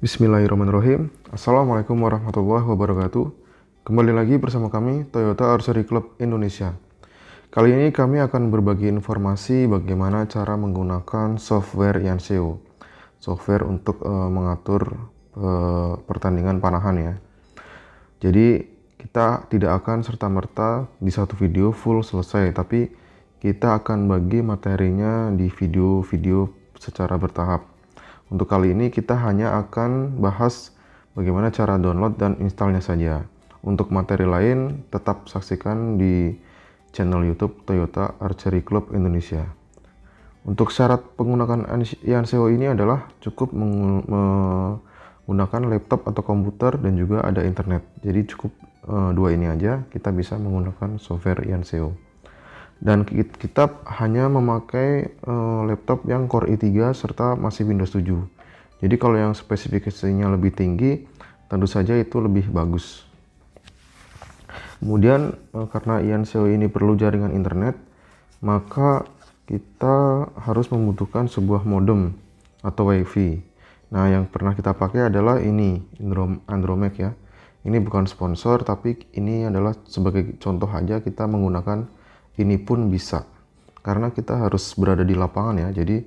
Bismillahirrahmanirrahim. Assalamualaikum warahmatullahi wabarakatuh. Kembali lagi bersama kami Toyota Archery Club Indonesia. Kali ini kami akan berbagi informasi bagaimana cara menggunakan software Yanseo. Software untuk mengatur pertandingan panahan ya. Jadi kita tidak akan serta-merta di satu video full selesai, tapi kita akan bagi materinya di video-video secara bertahap. Untuk kali ini kita hanya akan bahas bagaimana cara download dan installnya saja. Untuk materi lain tetap saksikan di channel YouTube Toyota Archery Club Indonesia. Untuk syarat penggunaan Yanseo ini adalah cukup menggunakan laptop atau komputer dan juga ada internet. Jadi cukup dua ini aja kita bisa menggunakan software Yanseo. Dan kita hanya memakai laptop yang Core i3 serta masih Windows 7. Jadi kalau yang spesifikasinya lebih tinggi, tentu saja itu lebih bagus. Kemudian karena Yanseo ini perlu jaringan internet, maka kita harus membutuhkan sebuah modem atau WiFi. Nah, yang pernah kita pakai adalah ini, Andromax ya. Ini bukan sponsor, tapi ini adalah sebagai contoh aja kita menggunakan ini pun bisa, karena kita harus berada di lapangan ya, jadi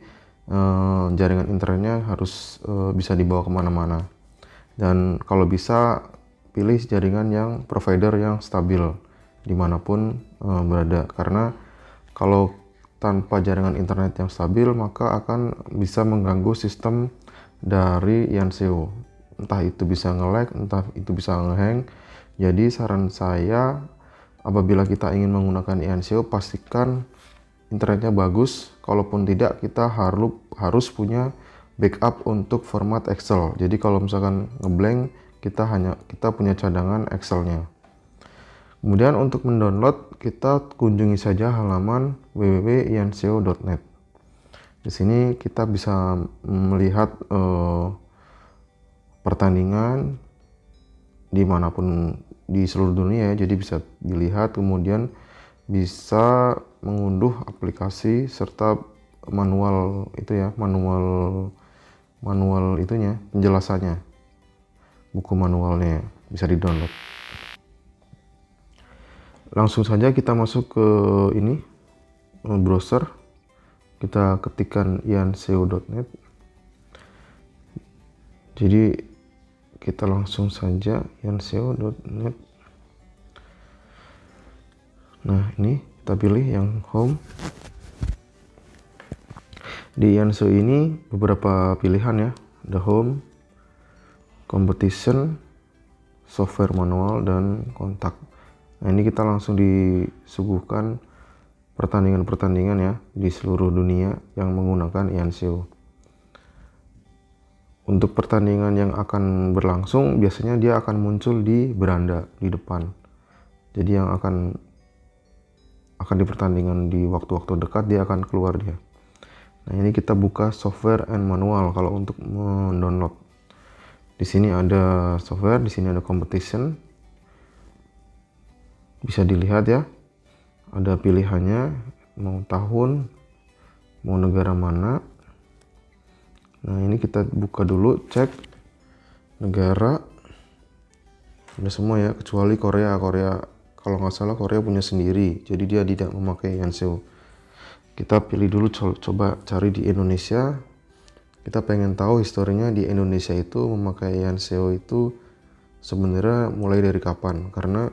jaringan internetnya harus bisa dibawa kemana-mana. Dan kalau bisa pilih jaringan yang provider yang stabil dimanapun berada, karena kalau tanpa jaringan internet yang stabil maka akan bisa mengganggu sistem dari Yanseo, entah itu bisa nge-lag, entah itu bisa nge-hang. Jadi saran saya, apabila kita ingin menggunakan Yanseo, pastikan internetnya bagus. Kalaupun tidak, kita harus punya backup untuk format Excel. Jadi kalau misalkan ngeblank, kita punya cadangan Excelnya. Kemudian untuk mendownload, kita kunjungi saja halaman www.yanseo.net. Di sini kita bisa melihat pertandingan dimanapun di seluruh dunia ya, jadi bisa dilihat, kemudian bisa mengunduh aplikasi serta manual itu ya, manual itunya, penjelasannya, buku manualnya bisa di-download. Langsung saja kita masuk ke ini browser, kita ketikkan yanseo.net. Jadi kita langsung saja yanseo.net. Nah, ini kita pilih yang home. Di Yanseo ini beberapa pilihan ya, ada home, competition, software manual, dan kontak. Nah, ini kita langsung disuguhkan pertandingan-pertandingan ya di seluruh dunia yang menggunakan Yanseo. Untuk pertandingan yang akan berlangsung, biasanya dia akan muncul di beranda di depan. Jadi yang akan di pertandingan di waktu-waktu dekat dia akan keluar dia. Nah, ini kita buka software and manual kalau untuk mendownload. Di sini ada software, di sini ada competition. Bisa dilihat ya. Ada pilihannya, mau tahun, mau negara mana. Nah, ini kita buka dulu, cek negara, ada semua ya, kecuali Korea. Kalau nggak salah Korea punya sendiri, jadi dia tidak memakai Yanseo. Kita pilih dulu, coba cari di Indonesia. Kita pengen tahu historinya di Indonesia itu memakai Yanseo itu sebenarnya mulai dari kapan, karena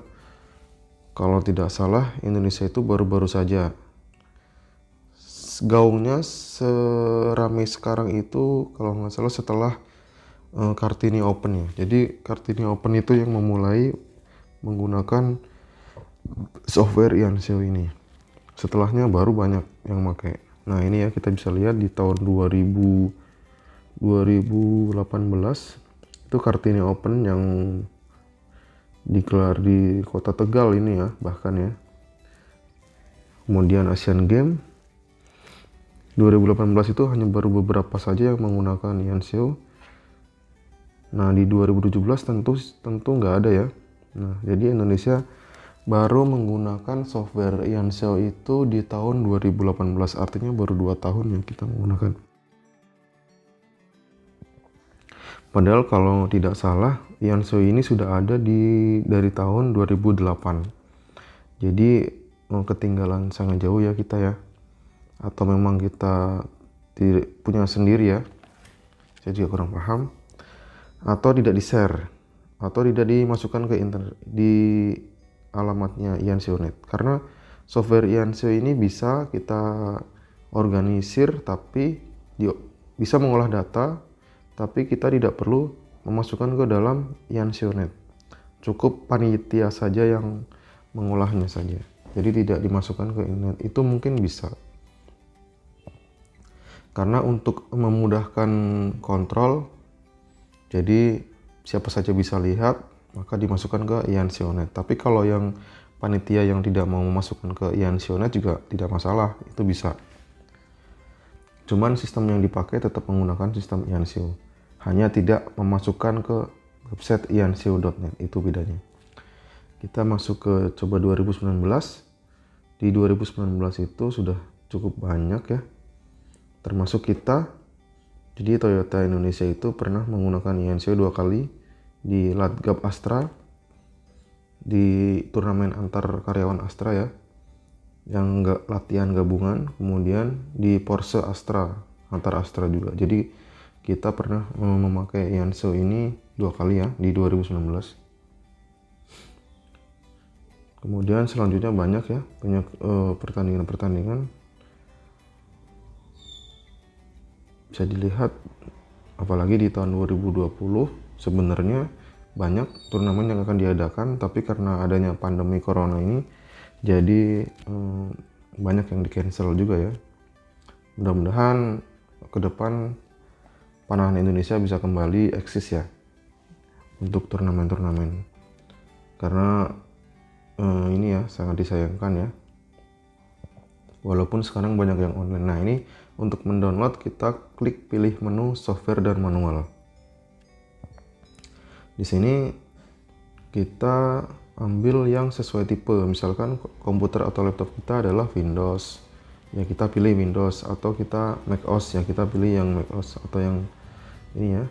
kalau tidak salah Indonesia itu baru-baru saja gaungnya seramai sekarang itu, kalau nggak salah setelah Kartini Open ya. Jadi Kartini Open itu yang memulai menggunakan software Yanseo ini. Setelahnya baru banyak yang pakai. Nah, ini ya, kita bisa lihat di tahun 2018 itu Kartini Open yang digelar di kota Tegal ini ya, bahkan ya. Kemudian Asian Games 2018 itu hanya baru beberapa saja yang menggunakan Yanseo. Nah, di 2017 tentu nggak ada ya. Nah, jadi Indonesia baru menggunakan software Yanseo itu di tahun 2018, artinya baru 2 tahun yang kita menggunakan. Padahal kalau tidak salah, Ianseo ini sudah ada dari tahun 2008. Jadi ketinggalan sangat jauh ya kita ya. Atau memang kita tidak punya sendiri ya. Saya juga kurang paham. Atau tidak di-share atau tidak dimasukkan ke internet di alamatnya Ianseo.net. Karena software Ianseo ini bisa kita organisir tapi bisa mengolah data, tapi kita tidak perlu memasukkan ke dalam Ianseo.net. Cukup panitia saja yang mengolahnya saja. Jadi tidak dimasukkan ke internet. Itu mungkin bisa. Karena untuk memudahkan kontrol, jadi siapa saja bisa lihat, maka dimasukkan ke Ianseo.net. Tapi kalau yang panitia yang tidak mau memasukkan ke Ianseo.net juga tidak masalah, itu bisa. Cuman sistem yang dipakai tetap menggunakan sistem Ianseo. Hanya tidak memasukkan ke website ianseo.net, itu bedanya. Kita masuk ke coba 2019. Di 2019 itu sudah cukup banyak ya. Termasuk kita. Jadi Toyota Indonesia itu pernah menggunakan Ianseo 2 kali di Latgab Astra, di turnamen antar karyawan Astra ya, yang latihan gabungan, kemudian di Porsche Astra, antar Astra juga. Jadi kita pernah memakai Ianseo ini 2 kali ya di 2019. Kemudian selanjutnya banyak pertandingan-pertandingan. Bisa dilihat apalagi di tahun 2020 sebenarnya banyak turnamen yang akan diadakan, tapi karena adanya pandemi corona ini jadi banyak yang di cancel juga ya. Mudah-mudahan ke depan panahan Indonesia bisa kembali eksis ya untuk turnamen-turnamen, karena ini ya sangat disayangkan ya, walaupun sekarang banyak yang online. Nah, ini untuk mendownload kita klik pilih menu software dan manual. Di sini kita ambil yang sesuai tipe. Misalkan komputer atau laptop kita adalah Windows, ya kita pilih Windows, atau kita macOS, ya kita pilih yang macOS atau yang ini ya.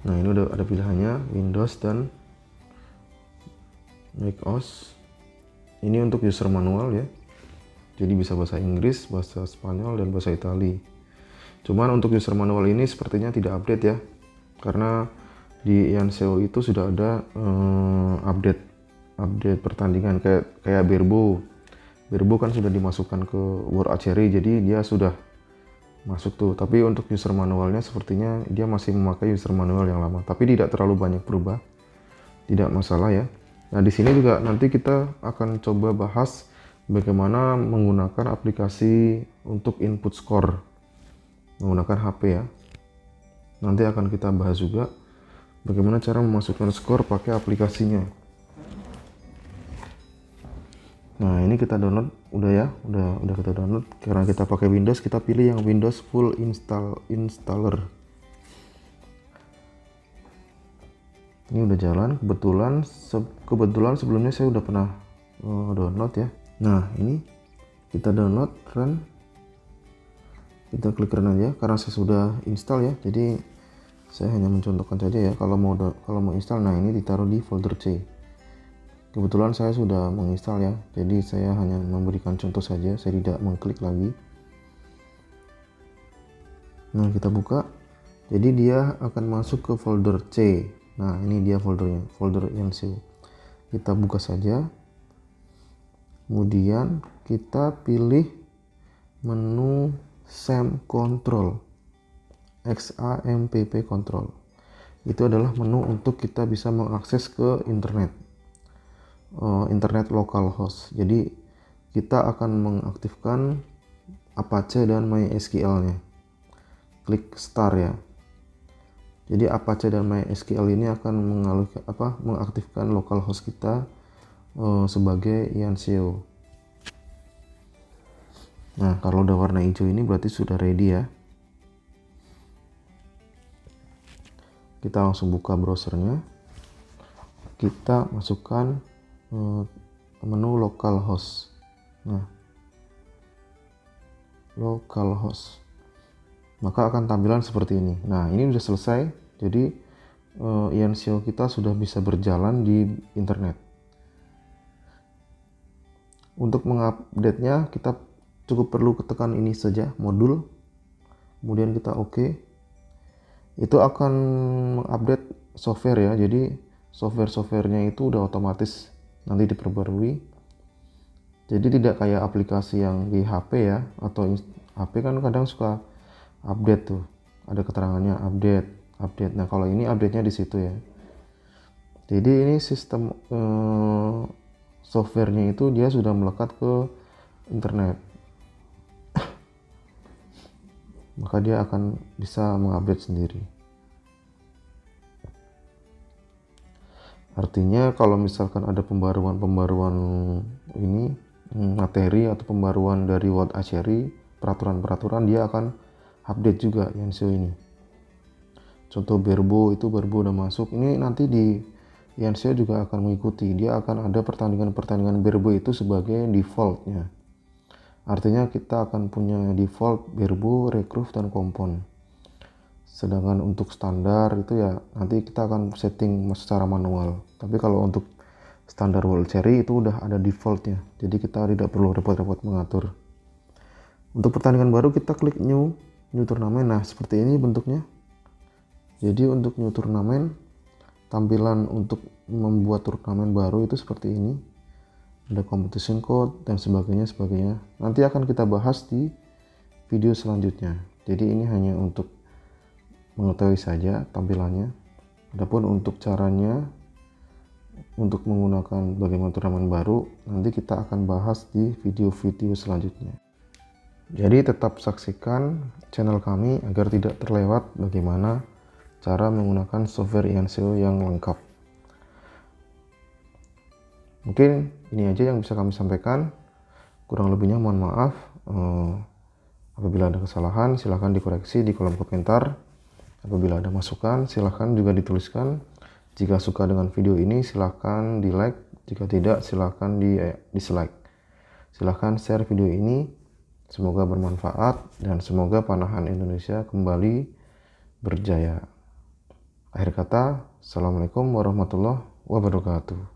Nah, ini udah ada pilihannya Windows dan macOS. Ini untuk user manual ya. Jadi bisa bahasa Inggris, bahasa Spanyol, dan bahasa Itali. Cuman untuk user manual ini sepertinya tidak update ya, karena di Ianseo itu sudah ada update pertandingan kayak Berbo kan sudah dimasukkan ke World Archery, jadi dia sudah masuk tuh. Tapi untuk user manualnya sepertinya dia masih memakai user manual yang lama, tapi tidak terlalu banyak berubah, tidak masalah ya. Nah, di sini juga nanti kita akan coba bahas bagaimana menggunakan aplikasi untuk input skor menggunakan HP ya. Nanti akan kita bahas juga bagaimana cara memasukkan skor pakai aplikasinya. Nah, ini kita download udah ya, udah kita download. Karena kita pakai Windows, kita pilih yang Windows Full Installer. Ini udah jalan. Kebetulan sebelumnya saya udah pernah download ya. Nah, ini kita download, run. Kita klik run aja karena saya sudah install ya. Jadi saya hanya mencontohkan saja ya. Kalau mau install, nah ini ditaruh di folder C. Kebetulan saya sudah menginstal ya. Jadi saya hanya memberikan contoh saja. Saya tidak mengklik lagi. Nah, kita buka. Jadi dia akan masuk ke folder C. Nah, ini dia foldernya, folder Ianseo. Kita buka saja. Kemudian kita pilih menu XAMPP Control. XAMPP Control. Itu adalah menu untuk kita bisa mengakses ke internet localhost. Jadi kita akan mengaktifkan Apache dan MySQL-nya. Klik start ya. Jadi Apache dan MySQL ini akan mengaktifkan localhost kita sebagai Ianseo. Nah, kalau udah warna hijau ini berarti sudah ready ya. Kita langsung buka browsernya. Kita masukkan menu localhost. Nah, localhost. maka akan tampilan seperti ini. Nah, ini sudah selesai. Jadi IANSEO kita sudah bisa berjalan di internet. Untuk mengupdate-nya kita cukup perlu ketekan ini saja, modul. Kemudian kita OK. Itu akan mengupdate software ya. Jadi software-softwarenya itu udah otomatis nanti diperbarui. Jadi tidak kayak aplikasi yang di HP ya, atau HP kan kadang suka update tuh. Ada keterangannya update. Nah, kalau ini update-nya di situ ya. Jadi ini sistem softwarenya itu dia sudah melekat ke internet. Maka dia akan bisa mengupdate sendiri. Artinya kalau misalkan ada pembaruan ini materi atau pembaruan dari World Archery, peraturan-peraturan, dia akan update juga IANSEO ini. Contoh Barebow udah masuk. Ini nanti di IANSEO juga akan mengikuti. Dia akan ada pertandingan-pertandingan Barebow itu sebagai defaultnya. Artinya kita akan punya default Barebow, recruit, dan kompon. Sedangkan untuk standar itu ya nanti kita akan setting secara manual. Tapi kalau untuk standar World Series itu udah ada defaultnya. Jadi kita tidak perlu repot-repot mengatur. Untuk pertandingan baru kita klik new turnamen. Nah, seperti ini bentuknya. Jadi untuk new turnamen, tampilan untuk membuat turnamen baru itu seperti ini. Ada competition code dan sebagainya. Nanti akan kita bahas di video selanjutnya. Jadi ini hanya untuk mengetahui saja tampilannya. Adapun untuk caranya untuk menggunakan bagaimana turnamen baru nanti kita akan bahas di video-video selanjutnya. Jadi tetap saksikan channel kami agar tidak terlewat bagaimana cara menggunakan software IANSEO yang lengkap. Mungkin ini aja yang bisa kami sampaikan. Kurang lebihnya mohon maaf. Apabila ada kesalahan silahkan dikoreksi di kolom komentar. Apabila ada masukan silahkan juga dituliskan. Jika suka dengan video ini silahkan di like. Jika tidak silahkan di dislike. Silahkan share video ini. Semoga bermanfaat dan semoga panahan Indonesia kembali berjaya. Akhir kata, Assalamualaikum warahmatullahi wabarakatuh.